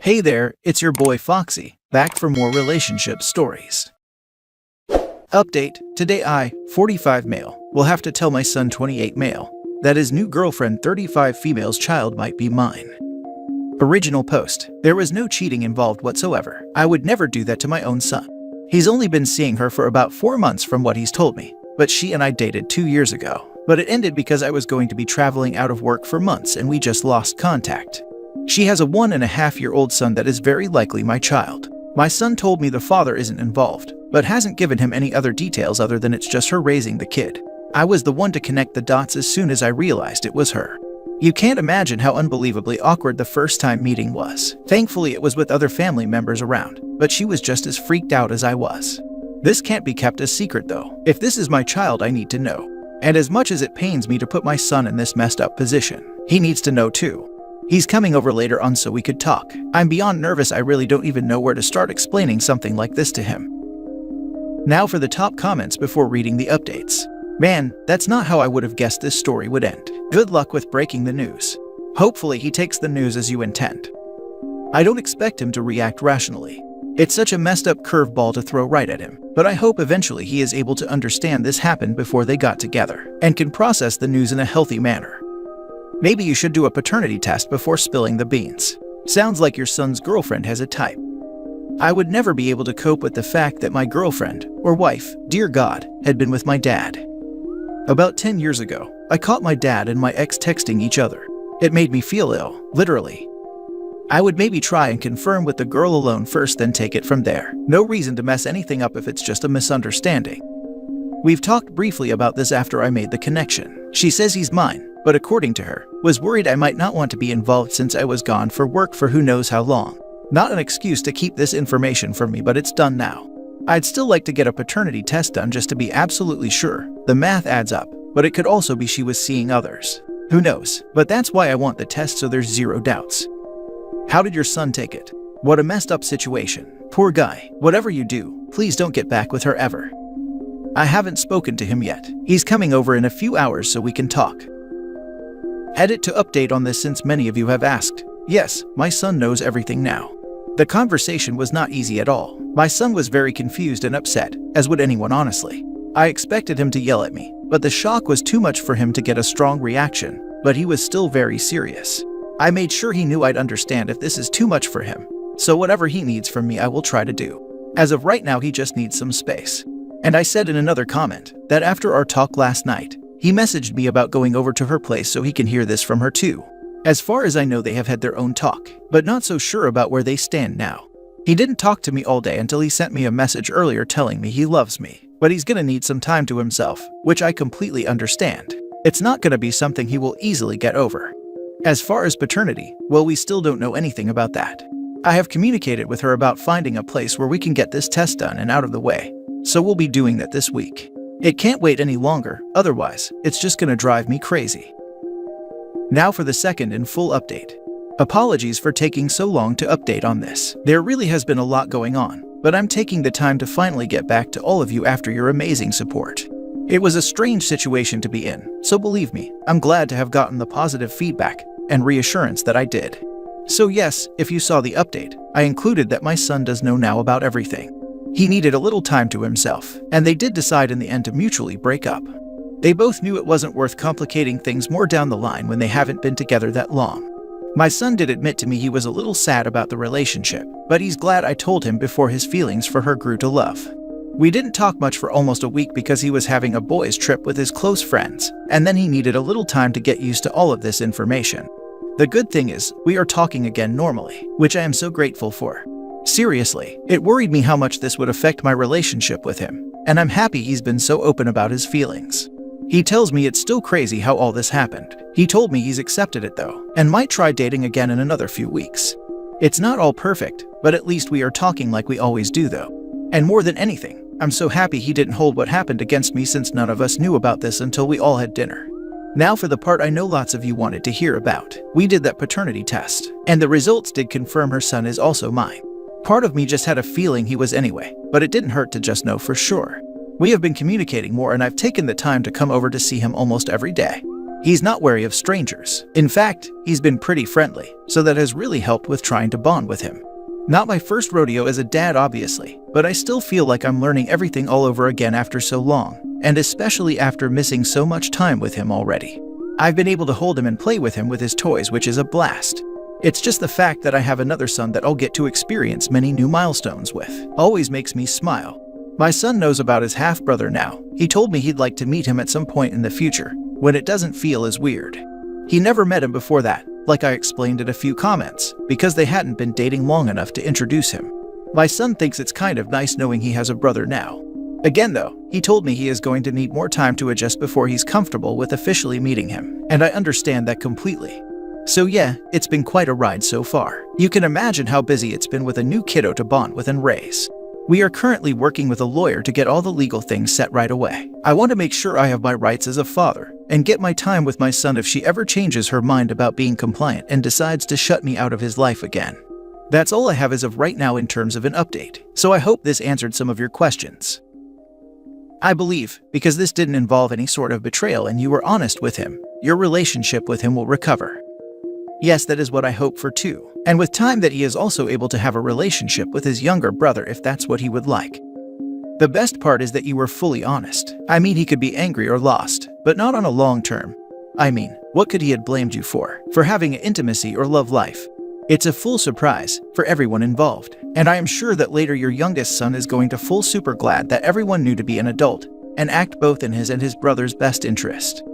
Hey there, it's your boy Foxy, back for more relationship stories. Update, today I, 45 male, will have to tell my son 28 male, that his new girlfriend 35 female's child might be mine. Original post, there was no cheating involved whatsoever. I would never do that to my own son. He's only been seeing her for about 4 months from what he's told me, but she and I dated 2 years ago. But it ended because I was going to be traveling out of work for months and we just lost contact. She has a 1.5-year-old son that is very likely my child. My son told me the father isn't involved, but hasn't given him any other details other than it's just her raising the kid. I was the one to connect the dots as soon as I realized it was her. You can't imagine how unbelievably awkward the first time meeting was. Thankfully it was with other family members around, but she was just as freaked out as I was. This can't be kept a secret though. If this is my child, I need to know. And as much as it pains me to put my son in this messed up position, he needs to know too. He's coming over later on so we could talk. I'm beyond nervous. I really don't even know where to start explaining something like this to him. Now for the top comments before reading the updates. Man, that's not how I would have guessed this story would end. Good luck with breaking the news. Hopefully he takes the news as you intend. I don't expect him to react rationally. It's such a messed up curveball to throw right at him, but I hope eventually he is able to understand this happened before they got together and can process the news in a healthy manner. Maybe you should do a paternity test before spilling the beans. Sounds like your son's girlfriend has a type. I would never be able to cope with the fact that my girlfriend, or wife, dear God, had been with my dad. About 10 years ago, I caught my dad and my ex texting each other. It made me feel ill, literally. I would maybe try and confirm with the girl alone first, then take it from there. No reason to mess anything up if it's just a misunderstanding. We've talked briefly about this after I made the connection. She says he's mine, but according to her, was worried I might not want to be involved since I was gone for work for who knows how long. Not an excuse to keep this information from me, but it's done now. I'd still like to get a paternity test done just to be absolutely sure. The math adds up, but it could also be she was seeing others. Who knows? But that's why I want the test so there's zero doubts. How did your son take it? What a messed up situation. Poor guy. Whatever you do, please don't get back with her ever. I haven't spoken to him yet. He's coming over in a few hours so we can talk. Edit to update on this since many of you have asked. Yes, my son knows everything now. The conversation was not easy at all. My son was very confused and upset, as would anyone honestly. I expected him to yell at me, but the shock was too much for him to get a strong reaction, but he was still very serious. I made sure he knew I'd understand if this is too much for him, so whatever he needs from me I will try to do. As of right now he just needs some space. And I said in another comment that after our talk last night, he messaged me about going over to her place so he can hear this from her too. As far as I know they have had their own talk, but not so sure about where they stand now. He didn't talk to me all day until he sent me a message earlier telling me he loves me, but he's gonna need some time to himself, which I completely understand. It's not gonna be something he will easily get over. As far as paternity, well, we still don't know anything about that. I have communicated with her about finding a place where we can get this test done and out of the way, so we'll be doing that this week. It can't wait any longer, otherwise, it's just gonna drive me crazy. Now for the second and full update. Apologies for taking so long to update on this. There really has been a lot going on, but I'm taking the time to finally get back to all of you after your amazing support. It was a strange situation to be in, so believe me, I'm glad to have gotten the positive feedback and reassurance that I did. So yes, if you saw the update, I included that my son does know now about everything. He needed a little time to himself, and they did decide in the end to mutually break up. They both knew it wasn't worth complicating things more down the line when they haven't been together that long. My son did admit to me he was a little sad about the relationship, but he's glad I told him before his feelings for her grew to love. We didn't talk much for almost a week because he was having a boys' trip with his close friends, and then he needed a little time to get used to all of this information. The good thing is, we are talking again normally, which I am so grateful for. Seriously, it worried me how much this would affect my relationship with him, and I'm happy he's been so open about his feelings. He tells me it's still crazy how all this happened. He told me he's accepted it though, and might try dating again in another few weeks. It's not all perfect, but at least we are talking like we always do though. And more than anything, I'm so happy he didn't hold what happened against me since none of us knew about this until we all had dinner. Now for the part I know lots of you wanted to hear about. We did that paternity test, and the results did confirm her son is also mine. Part of me just had a feeling he was anyway, but it didn't hurt to just know for sure. We have been communicating more and I've taken the time to come over to see him almost every day. He's not wary of strangers. In fact, he's been pretty friendly, so that has really helped with trying to bond with him. Not my first rodeo as a dad, obviously, but I still feel like I'm learning everything all over again after so long, and especially after missing so much time with him already. I've been able to hold him and play with him with his toys, which is a blast. It's just the fact that I have another son that I'll get to experience many new milestones with. Always makes me smile. My son knows about his half-brother now. He told me he'd like to meet him at some point in the future, when it doesn't feel as weird. He never met him before that, like I explained in a few comments, because they hadn't been dating long enough to introduce him. My son thinks it's kind of nice knowing he has a brother now. Again though, he told me he is going to need more time to adjust before he's comfortable with officially meeting him, and I understand that completely. So yeah, it's been quite a ride so far. You can imagine how busy it's been with a new kiddo to bond with and raise. We are currently working with a lawyer to get all the legal things set right away. I want to make sure I have my rights as a father, and get my time with my son if she ever changes her mind about being compliant and decides to shut me out of his life again. That's all I have as of right now in terms of an update, so I hope this answered some of your questions. I believe, because this didn't involve any sort of betrayal and you were honest with him, your relationship with him will recover. Yes, that is what I hope for too. And with time that he is also able to have a relationship with his younger brother if that's what he would like. The best part is that you were fully honest. I mean, he could be angry or lost, but not on a long term. I mean, what could he have blamed you for having an intimacy or love life? It's a full surprise for everyone involved, and I am sure that later your youngest son is going to feel super glad that everyone knew to be an adult and act both in his and his brother's best interest.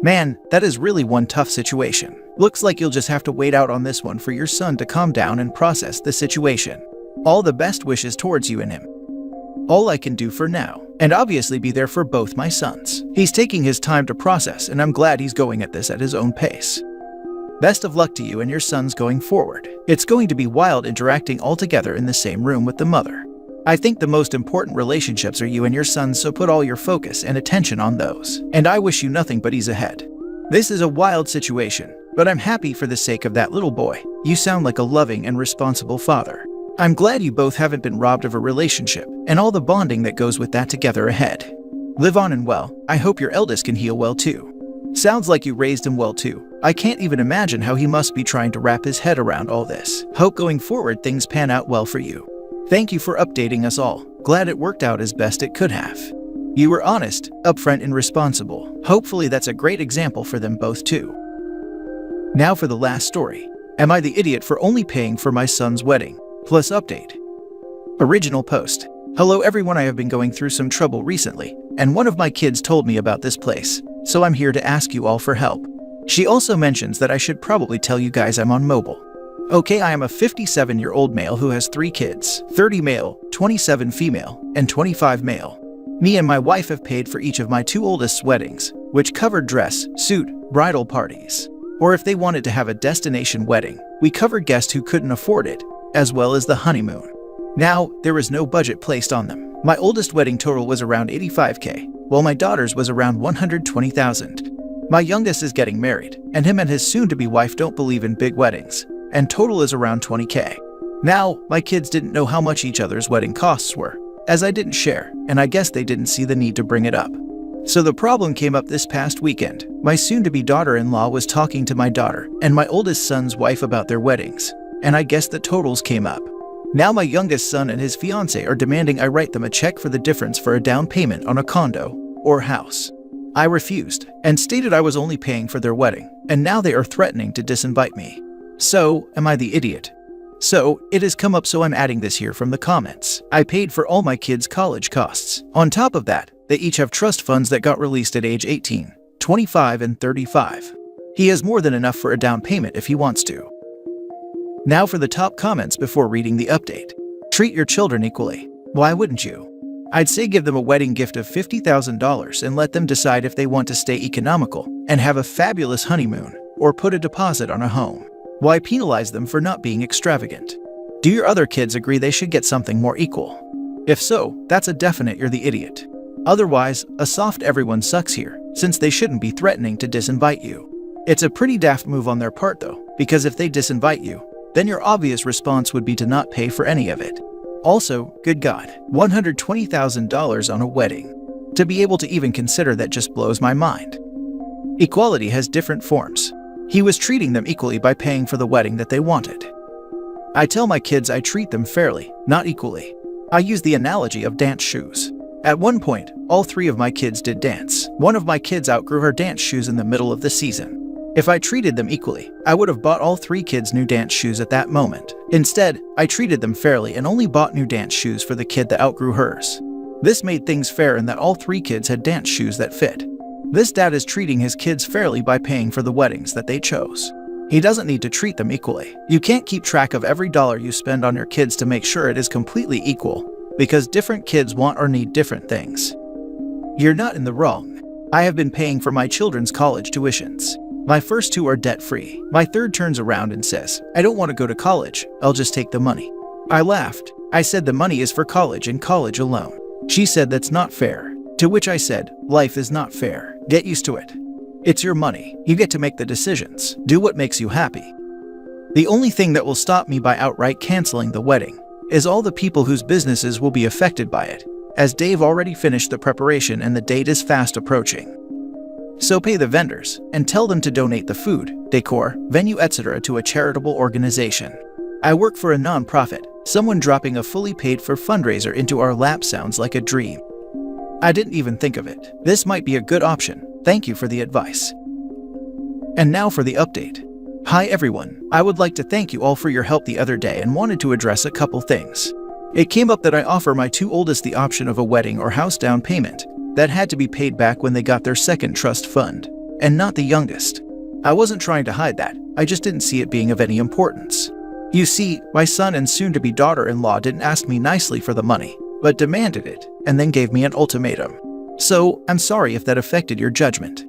Man, that is really one tough situation. Looks like you'll just have to wait out on this one for your son to calm down and process the situation. All the best wishes towards you and him. All I can do for now, and obviously be there for both my sons. He's taking his time to process, and I'm glad he's going at this at his own pace. Best of luck to you and your sons going forward. It's going to be wild interacting all together in the same room with the mother. I think the most important relationships are you and your sons, so put all your focus and attention on those. And I wish you nothing but ease ahead. This is a wild situation, but I'm happy for the sake of that little boy. You sound like a loving and responsible father. I'm glad you both haven't been robbed of a relationship and all the bonding that goes with that together ahead. Live on and well. I hope your eldest can heal well too. Sounds like you raised him well too. I can't even imagine how he must be trying to wrap his head around all this. Hope going forward things pan out well for you. Thank you for updating us all. Glad it worked out as best it could have. You were honest, upfront, and responsible. Hopefully that's a great example for them both too. Now for the last story. Am I the idiot for only paying for my son's wedding? Plus update. Original post. Hello everyone, I have been going through some trouble recently, and one of my kids told me about this place, so I'm here to ask you all for help. She also mentions that I should probably tell you guys I'm on mobile. Okay, I am a 57-year-old male who has 3 kids, 30 male, 27 female, and 25 male. Me and my wife have paid for each of my 2 oldest's weddings, which covered dress, suit, bridal parties. Or if they wanted to have a destination wedding, we covered guests who couldn't afford it, as well as the honeymoon. Now, there was no budget placed on them. My oldest wedding total was around $85K, while my daughter's was around $120,000. My youngest is getting married, and him and his soon-to-be wife don't believe in big weddings, and total is around $20K. Now, my kids didn't know how much each other's wedding costs were, as I didn't share, and I guess they didn't see the need to bring it up. So the problem came up this past weekend. My soon-to-be daughter-in-law was talking to my daughter and my oldest son's wife about their weddings, and I guess the totals came up. Now my youngest son and his fiancée are demanding I write them a check for the difference for a down payment on a condo or house. I refused and stated I was only paying for their wedding, and now they are threatening to disinvite me. So, am I the idiot? So, it has come up, so I'm adding this here from the comments. I paid for all my kids' college costs. On top of that, they each have trust funds that got released at age 18, 25, and 35. He has more than enough for a down payment if he wants to. Now for the top comments before reading the update. Treat your children equally. Why wouldn't you? I'd say give them a wedding gift of $50,000 and let them decide if they want to stay economical and have a fabulous honeymoon, or put a deposit on a home. Why penalize them for not being extravagant? Do your other kids agree they should get something more equal? If so, that's a definite you're the idiot. Otherwise, a soft everyone sucks here, since they shouldn't be threatening to disinvite you. It's a pretty daft move on their part though, because if they disinvite you, then your obvious response would be to not pay for any of it. Also, good God, $120,000 on a wedding. To be able to even consider that just blows my mind. Equality has different forms. He was treating them equally by paying for the wedding that they wanted. I tell my kids I treat them fairly, not equally. I use the analogy of dance shoes. At one point, all 3 of my kids did dance. One of my kids outgrew her dance shoes in the middle of the season. If I treated them equally, I would have bought all 3 kids new dance shoes at that moment. Instead, I treated them fairly and only bought new dance shoes for the kid that outgrew hers. This made things fair in that all 3 kids had dance shoes that fit. This dad is treating his kids fairly by paying for the weddings that they chose. He doesn't need to treat them equally. You can't keep track of every dollar you spend on your kids to make sure it is completely equal, because different kids want or need different things. You're not in the wrong. I have been paying for my children's college tuitions. My first 2 are debt-free. My third turns around and says, I don't want to go to college, I'll just take the money. I laughed. I said the money is for college and college alone. She said that's not fair. To which I said, life is not fair. Get used to it. It's your money. You get to make the decisions. Do what makes you happy. The only thing that will stop me by outright canceling the wedding is all the people whose businesses will be affected by it, as Dave already finished the preparation and the date is fast approaching. So pay the vendors and tell them to donate the food, decor, venue, etc. to a charitable organization. I work for a non-profit. Someone dropping a fully paid-for fundraiser into our lap sounds like a dream. I didn't even think of it. This might be a good option. Thank you for the advice. And now for the update. Hi everyone, I would like to thank you all for your help the other day and wanted to address a couple things. It came up that I offer my 2 oldest the option of a wedding or house down payment that had to be paid back when they got their second trust fund, and not the youngest. I wasn't trying to hide that, I just didn't see it being of any importance. You see, my son and soon-to-be daughter-in-law didn't ask me nicely for the money, but demanded it, and then gave me an ultimatum. So, I'm sorry if that affected your judgment.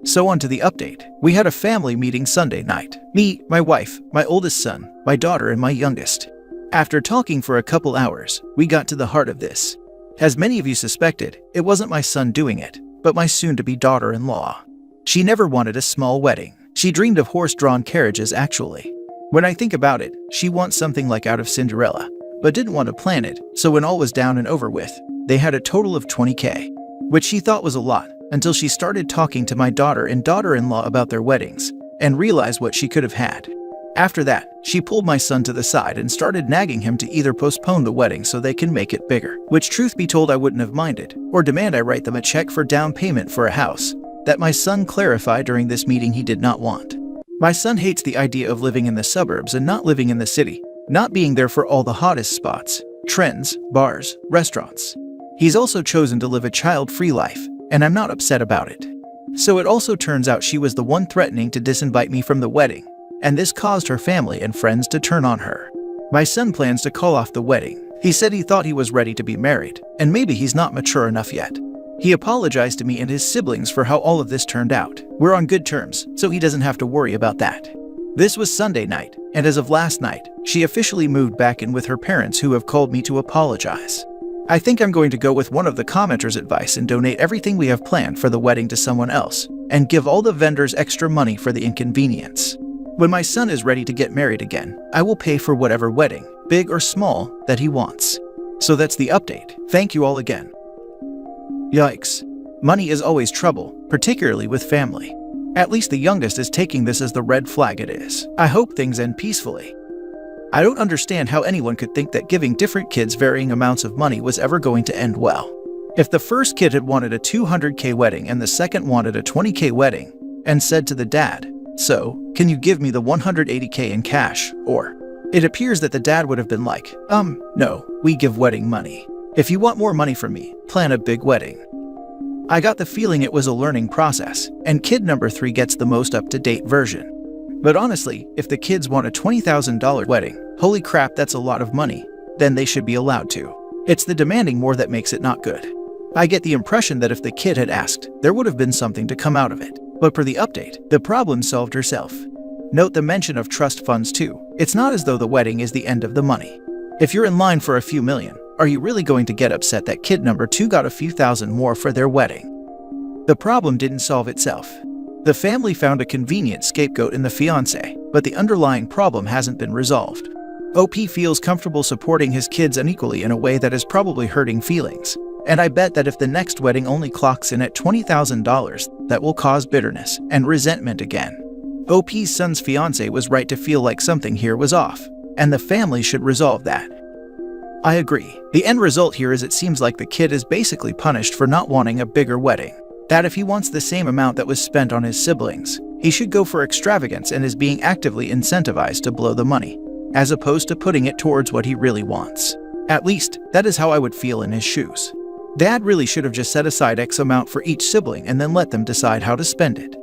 So on to the update. We had a family meeting Sunday night. Me, my wife, my oldest son, my daughter, and my youngest. After talking for a couple hours, we got to the heart of this. As many of you suspected, it wasn't my son doing it, but my soon-to-be daughter-in-law. She never wanted a small wedding. She dreamed of horse-drawn carriages, actually. When I think about it, she wants something like out of Cinderella, but didn't want to plan it, so when all was down and over with, they had a total of $20,000, which she thought was a lot, until she started talking to my daughter and daughter-in-law about their weddings, and realized what she could have had. After that, she pulled my son to the side and started nagging him to either postpone the wedding so they can make it bigger, which truth be told I wouldn't have minded, or demand I write them a check for down payment for a house that my son clarified during this meeting he did not want. My son hates the idea of living in the suburbs and not living in the city, not being there for all the hottest spots, trends, bars, restaurants. He's also chosen to live a child-free life, and I'm not upset about it. So it also turns out she was the one threatening to disinvite me from the wedding, and this caused her family and friends to turn on her. My son plans to call off the wedding. He said he thought he was ready to be married, and maybe he's not mature enough yet. He apologized to me and his siblings for how all of this turned out. We're on good terms, so he doesn't have to worry about that. This was Sunday night, and as of last night, she officially moved back in with her parents who have called me to apologize. I think I'm going to go with one of the commenters' advice and donate everything we have planned for the wedding to someone else, and give all the vendors extra money for the inconvenience. When my son is ready to get married again, I will pay for whatever wedding, big or small, that he wants. So that's the update. Thank you all again. Yikes. Money is always trouble, particularly with family. At least the youngest is taking this as the red flag it is. I hope things end peacefully. I don't understand how anyone could think that giving different kids varying amounts of money was ever going to end well. If the first kid had wanted a $200,000 wedding and the second wanted a $20,000 wedding, and said to the dad, "So, can you give me the $180,000 in cash?" Or, it appears that the dad would have been like, no, we give wedding money. If you want more money from me, plan a big wedding. I got the feeling it was a learning process, and kid number 3 gets the most up-to-date version. But honestly, if the kids want a $20,000 wedding, holy crap, that's a lot of money, then they should be allowed to. It's the demanding more that makes it not good. I get the impression that if the kid had asked, there would have been something to come out of it. But per the update, the problem solved herself. Note the mention of trust funds too. It's not as though the wedding is the end of the money. If you're in line for a few million, are you really going to get upset that kid number 2 got a few thousand more for their wedding? The problem didn't solve itself. The family found a convenient scapegoat in the fiancé, but the underlying problem hasn't been resolved. OP feels comfortable supporting his kids unequally in a way that is probably hurting feelings, And I bet that if the next wedding only clocks in at $20,000, that will cause bitterness and resentment again. OP's son's fiancé was right to feel like something here was off, and the family should resolve that. I agree. The end result here is it seems like the kid is basically punished for not wanting a bigger wedding. That if he wants the same amount that was spent on his siblings, he should go for extravagance and is being actively incentivized to blow the money, as opposed to putting it towards what he really wants. At least, that is how I would feel in his shoes. Dad really should have just set aside X amount for each sibling and then let them decide how to spend it.